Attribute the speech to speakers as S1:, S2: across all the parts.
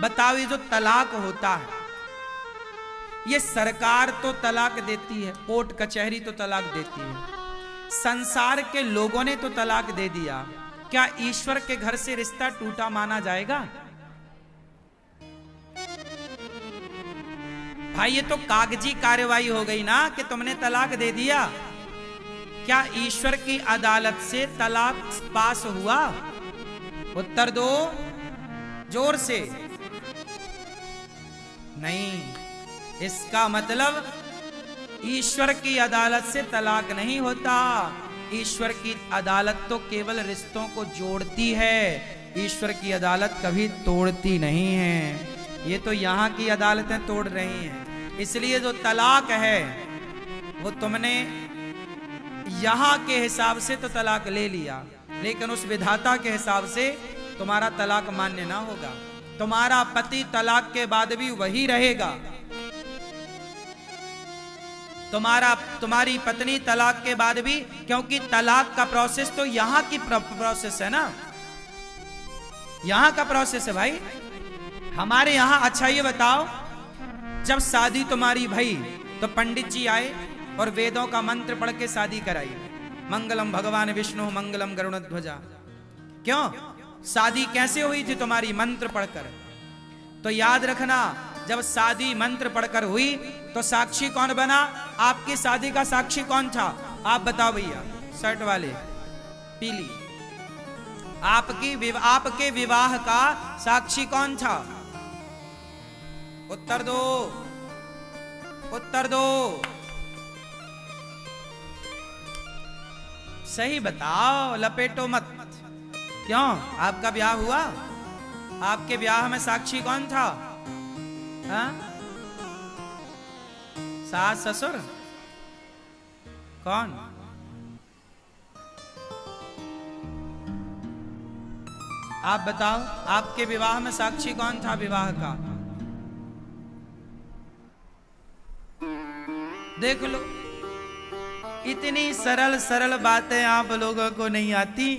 S1: बताओ, ये जो तलाक होता है, ये सरकार तो तलाक देती है, कोर्ट कचहरी तो तलाक देती है, संसार के लोगों ने तो तलाक दे दिया, क्या ईश्वर के घर से रिश्ता टूटा माना जाएगा? भाई ये तो कागजी कार्रवाई हो गई ना कि तुमने तलाक दे दिया। क्या ईश्वर की अदालत से तलाक पास हुआ? उत्तर दो जोर से। नहीं, इसका मतलब ईश्वर की अदालत से तलाक नहीं होता। ईश्वर की अदालत तो केवल रिश्तों को जोड़ती है, ईश्वर की अदालत कभी तोड़ती नहीं है। ये तो यहां की अदालतें तोड़ रही हैं। इसलिए जो तलाक है वो तुमने यहां के हिसाब से तो तलाक ले लिया, लेकिन उस विधाता के हिसाब से तुम्हारा तलाक मान्य ना होगा। तुम्हारा पति तलाक के बाद भी वही रहेगा, तुम्हारी पत्नी तलाक के बाद भी, क्योंकि तलाक का प्रोसेस तो यहां की प्रोसेस है ना, यहां का प्रोसेस है भाई। हमारे यहां अच्छा ये बताओ, जब शादी तुम्हारी भई तो पंडित जी आए और वेदों का मंत्र पढ़ के शादी कराई, मंगलम भगवान विष्णु मंगलम गरुड़ध्वजा। क्यों? शादी कैसे हुई थी तुम्हारी? मंत्र पढ़कर। तो याद रखना, जब शादी मंत्र पढ़कर हुई तो साक्षी कौन बना? आपकी शादी का साक्षी कौन था? आप बताओ भैया, शर्ट वाले पीली, आपके विवाह का साक्षी कौन था? उत्तर दो, उत्तर दो, सही बताओ, लपेटो मत। क्यों? आपका ब्याह हुआ, आपके ब्याह में साक्षी कौन था? हाँ? सास ससुर? कौन? आप बताओ, आपके विवाह में साक्षी कौन था विवाह का? देख लो, इतनी सरल सरल बातें आप लोगों को नहीं आती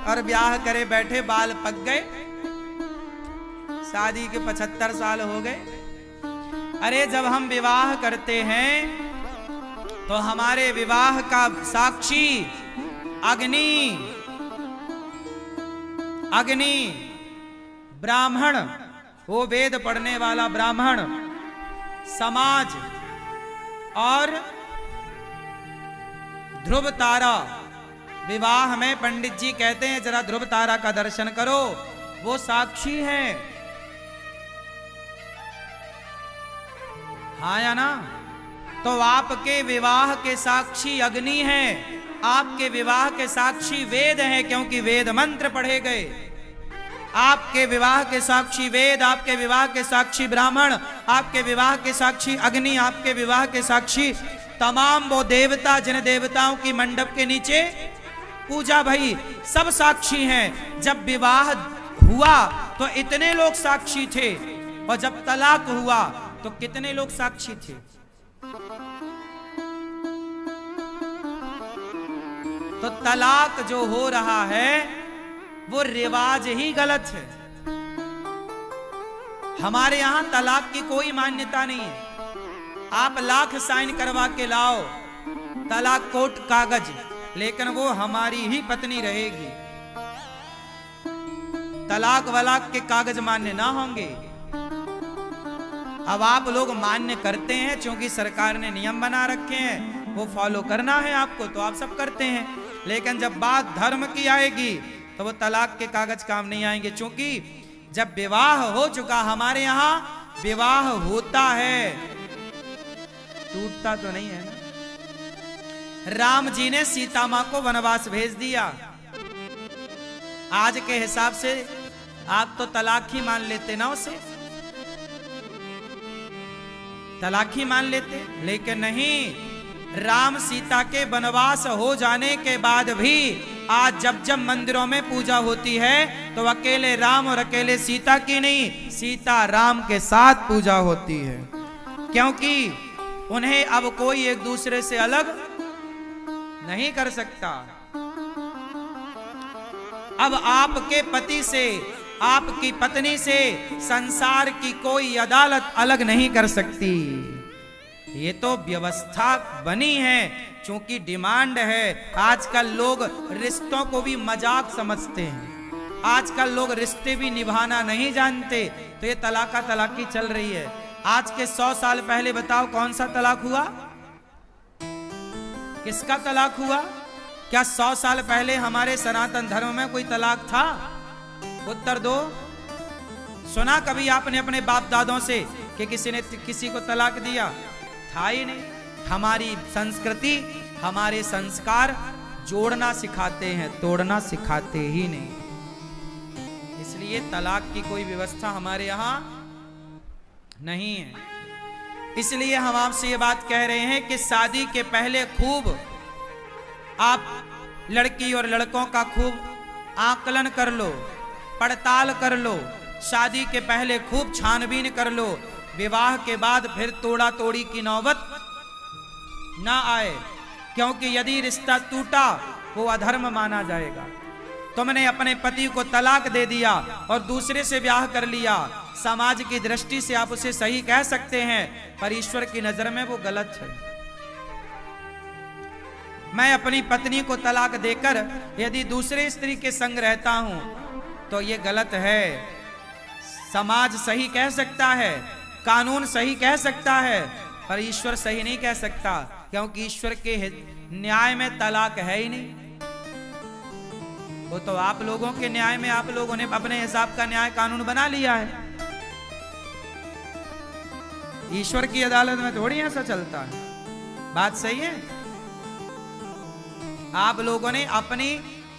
S1: और ब्याह करे बैठे बाल पक गए, शादी के 75 साल हो गए। अरे जब हम विवाह करते हैं तो हमारे विवाह का साक्षी अग्नि, अग्नि, ब्राह्मण, वो वेद पढ़ने वाला ब्राह्मण, समाज और ध्रुव तारा। विवाह में पंडित जी कहते हैं जरा ध्रुव तारा का दर्शन करो, वो साक्षी है। हाँ या ना? तो आपके विवाह के साक्षी अग्नि है, आपके विवाह के साक्षी वेद हैं, क्योंकि वेद मंत्र पढ़े गए। आपके विवाह के साक्षी वेद, आपके विवाह के साक्षी ब्राह्मण, आपके विवाह के साक्षी अग्नि, आपके विवाह के साक्षी तमाम वो देवता जिन देवताओं की मंडप के नीचे पूजा भई, सब साक्षी हैं। जब विवाह हुआ तो इतने लोग साक्षी थे, और जब तलाक हुआ तो कितने लोग साक्षी थे? तो तलाक जो हो रहा है वो रिवाज ही गलत है। हमारे यहां तलाक की कोई मान्यता नहीं है। आप लाख साइन करवा के लाओ तलाक कोर्ट कागज, लेकिन वो हमारी ही पत्नी रहेगी। तलाक वलाक के कागज मान्य ना होंगे। अब आप लोग मान्य करते हैं क्योंकि सरकार ने नियम बना रखे हैं, वो फॉलो करना है आपको, तो आप सब करते हैं। लेकिन जब बात धर्म की आएगी तो वो तलाक के कागज काम नहीं आएंगे, क्योंकि जब विवाह हो चुका, हमारे यहां विवाह होता है, टूटता तो नहीं है ना। राम जी ने सीता मां को वनवास भेज दिया। आज के हिसाब से आप तो तलाक ही मान लेते ना, उसे तलाक ही मान लेते, लेकिन नहीं। राम सीता के वनवास हो जाने के बाद भी आज जब जब मंदिरों में पूजा होती है तो अकेले राम और अकेले सीता की नहीं, सीता राम के साथ पूजा होती है, क्योंकि उन्हें अब कोई एक दूसरे से अलग नहीं कर सकता। अब आपके पति से आपकी पत्नी से संसार की कोई अदालत अलग नहीं कर सकती। ये तो व्यवस्था बनी है, क्योंकि डिमांड है। आजकल लोग रिश्तों को भी मजाक समझते हैं, आजकल लोग रिश्ते भी निभाना नहीं जानते, तो ये तलाका तलाकी चल रही है। आज के 100 साल पहले बताओ कौन सा तलाक हुआ, किसका तलाक हुआ? क्या 100 साल पहले हमारे सनातन धर्म में कोई तलाक था? उत्तर दो। सुना कभी आपने अपने बाप दादों से कि किसी ने किसी को तलाक दिया? था ही नहीं। हमारी संस्कृति, हमारे संस्कार जोड़ना सिखाते हैं, तोड़ना सिखाते ही नहीं। इसलिए तलाक की कोई व्यवस्था हमारे यहां नहीं है। इसलिए हम आपसे ये बात कह रहे हैं कि शादी के पहले खूब आप लड़की और लड़कों का खूब आकलन कर लो, पड़ताल कर लो। शादी के पहले खूब छानबीन कर लो, विवाह के बाद फिर तोड़ा तोड़ी की नौबत ना आए, क्योंकि यदि रिश्ता टूटा वो अधर्म माना जाएगा। तुमने अपने पति को तलाक दे दिया और दूसरे से ब्याह कर लिया, समाज की दृष्टि से आप उसे सही कह सकते हैं, पर ईश्वर की नजर में वो गलत है। मैं अपनी पत्नी को तलाक देकर यदि दूसरे स्त्री के संग रहता हूं तो ये गलत है। समाज सही कह सकता है, कानून सही कह सकता है, पर ईश्वर सही नहीं कह सकता, क्योंकि ईश्वर के न्याय में तलाक है ही नहीं। वो तो आप लोगों के न्याय में आप लोगों ने अपने हिसाब का न्याय कानून बना लिया है। ईश्वर की अदालत में थोड़ी ऐसा चलता है। बात सही है। आप लोगों ने अपनी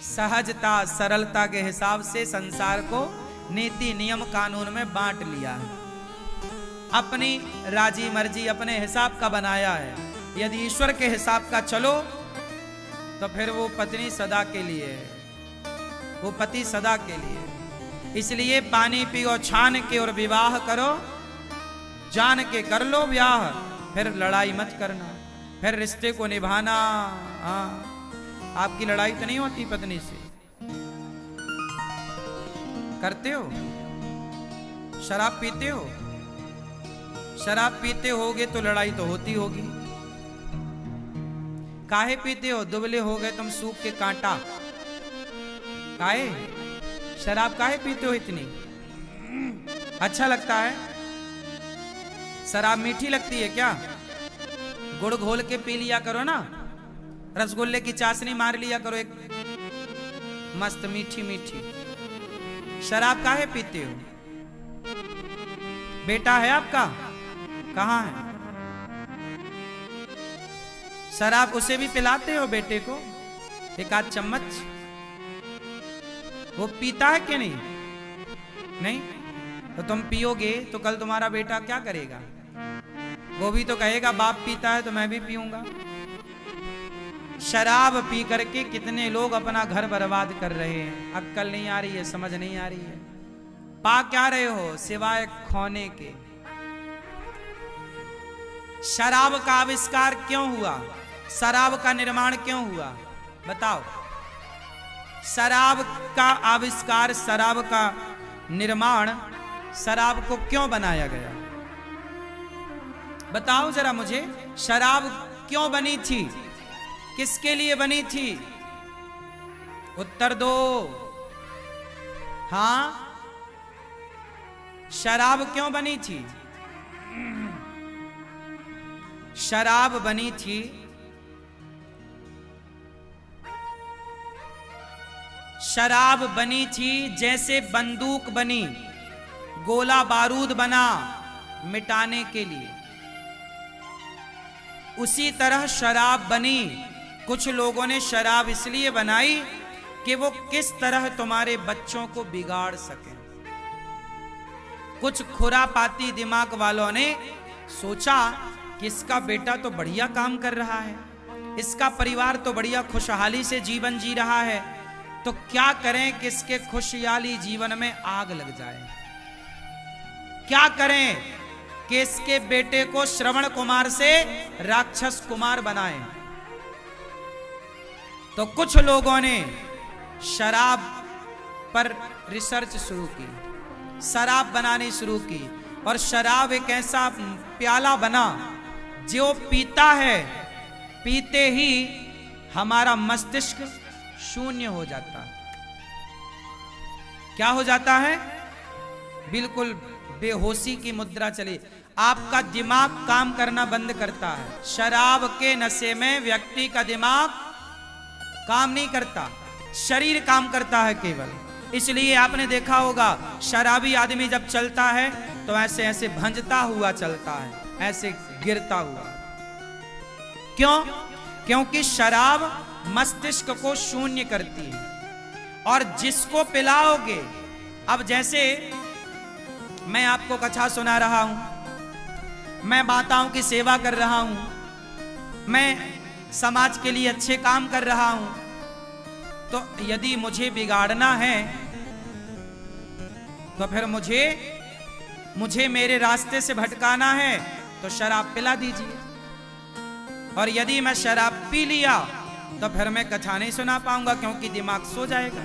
S1: सहजता सरलता के हिसाब से संसार को नीति नियम कानून में बांट लिया है, अपनी राजी मर्जी अपने हिसाब का बनाया है। यदि ईश्वर के हिसाब का चलो तो फिर वो पत्नी सदा के लिए है, वो पति सदा के लिए। इसलिए पानी पियो छान के और विवाह करो जान के, कर लो ब्याह, फिर लड़ाई मत करना, फिर रिश्ते को निभाना। आपकी लड़ाई तो नहीं होती पत्नी से? करते हो? शराब पीते हो? शराब पीते होगे तो लड़ाई तो होती होगी। काहे पीते हो? दुबले हो गए तुम, सूख के कांटा। काहे शराब काहे पीते हो इतनी? अच्छा लगता है? शराब मीठी लगती है क्या? गुड़ घोल के पी लिया करो ना, रसगुल्ले की चाशनी मार लिया करो एक मस्त मीठी मीठी। शराब काहे पीते हो? बेटा है आपका? कहां है? शराब उसे भी पिलाते हो बेटे को एक आध चम्मच? वो पीता है कि नहीं? नहीं तो तुम पियोगे तो कल तुम्हारा बेटा क्या करेगा? वो भी तो कहेगा बाप पीता है तो मैं भी पीऊंगा। शराब पी करके कितने लोग अपना घर बर्बाद कर रहे हैं। अक्ल नहीं आ रही है, समझ नहीं आ रही है। पा क्या रहे हो सिवाय खोने के? शराब का आविष्कार क्यों हुआ? शराब का निर्माण क्यों हुआ? बताओ। शराब का आविष्कार, शराब का निर्माण, शराब को क्यों बनाया गया? बताओ जरा मुझे। शराब क्यों बनी थी? किसके लिए बनी थी? उत्तर दो। हां, शराब क्यों बनी थी? शराब बनी थी शराब बनी थी जैसे बंदूक बनी, गोला बारूद बना मिटाने के लिए, उसी तरह शराब बनी। कुछ लोगों ने शराब इसलिए बनाई कि वो किस तरह तुम्हारे बच्चों को बिगाड़ सके। कुछ खुरापाती दिमाग वालों ने सोचा कि इसका बेटा तो बढ़िया काम कर रहा है, इसका परिवार तो बढ़िया खुशहाली से जीवन जी रहा है, तो क्या करें कि इसके खुशहाली जीवन में आग लग जाए। क्या करें कि इसके बेटे को श्रवण कुमार से राक्षस कुमार बनाएं। तो कुछ लोगों ने शराब पर रिसर्च शुरू की, शराब बनानी शुरू की, और शराब एक ऐसा प्याला बना जो पीता है, पीते ही हमारा मस्तिष्क शून्य हो जाता है। क्या हो जाता है? बिल्कुल बेहोशी की मुद्रा चली, आपका दिमाग काम करना बंद करता है। शराब के नशे में व्यक्ति का दिमाग काम नहीं करता, शरीर काम करता है केवल। इसलिए आपने देखा होगा शराबी आदमी जब चलता है तो ऐसे ऐसे भंजता हुआ चलता है, ऐसे गिरता हुआ। क्यों? क्योंकि शराब मस्तिष्क को शून्य करती है। और जिसको पिलाओगे, अब जैसे मैं आपको कथा सुना रहा हूं, मैं माताओं की सेवा कर रहा हूं, मैं समाज के लिए अच्छे काम कर रहा हूं, तो यदि मुझे बिगाड़ना है तो फिर मुझे मेरे रास्ते से भटकाना है तो शराब पिला दीजिए। और यदि मैं शराब पी लिया तो फिर मैं कथा नहीं सुना पाऊंगा, क्योंकि दिमाग सो जाएगा,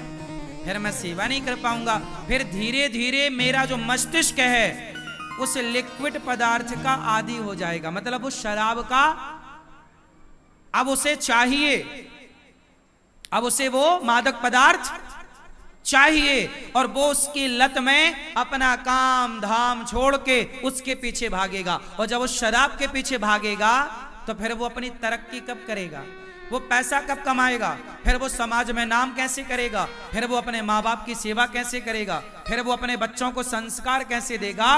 S1: फिर मैं सेवा नहीं कर पाऊंगा। फिर धीरे धीरे मेरा जो मस्तिष्क है उस लिक्विड पदार्थ का आदी हो जाएगा, मतलब उस शराब का अब उसे चाहिए, अब उसे वो मादक पदार्थ चाहिए, और वो उसकी लत में अपना काम धाम छोड़ के उसके पीछे भागेगा। और जब वो शराब के पीछे भागेगा तो फिर वो अपनी तरक्की कब करेगा, वो पैसा कब कमाएगा, फिर वो समाज में नाम कैसे करेगा, फिर वो अपने माँ बाप की सेवा कैसे करेगा, फिर वो अपने बच्चों को संस्कार कैसे देगा।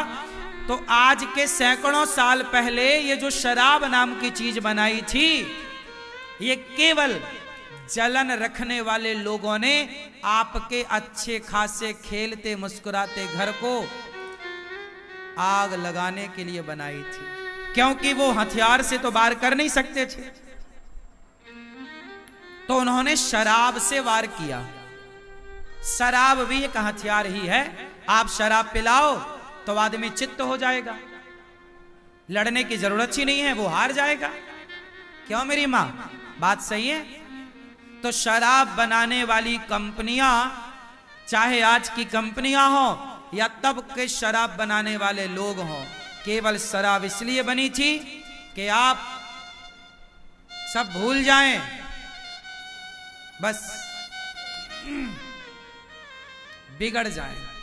S1: तो आज के सैकड़ों साल पहले ये जो शराब नाम की चीज बनाई थी, ये केवल जलन रखने वाले लोगों ने आपके अच्छे खासे खेलते मुस्कुराते घर को आग लगाने के लिए बनाई थी, क्योंकि वो हथियार से तो वार कर नहीं सकते थे, तो उन्होंने शराब से वार किया। शराब भी एक हथियार ही है। आप शराब पिलाओ तो आदमी चित्त हो जाएगा, लड़ने की जरूरत ही नहीं है, वो हार जाएगा। क्यों मेरी मां, बात सही है? तो शराब बनाने वाली कंपनियां, चाहे आज की कंपनियां हो या तब के शराब बनाने वाले लोग हों, केवल शराब इसलिए बनी थी कि आप सब भूल जाएं, बस बिगड़ जाएं।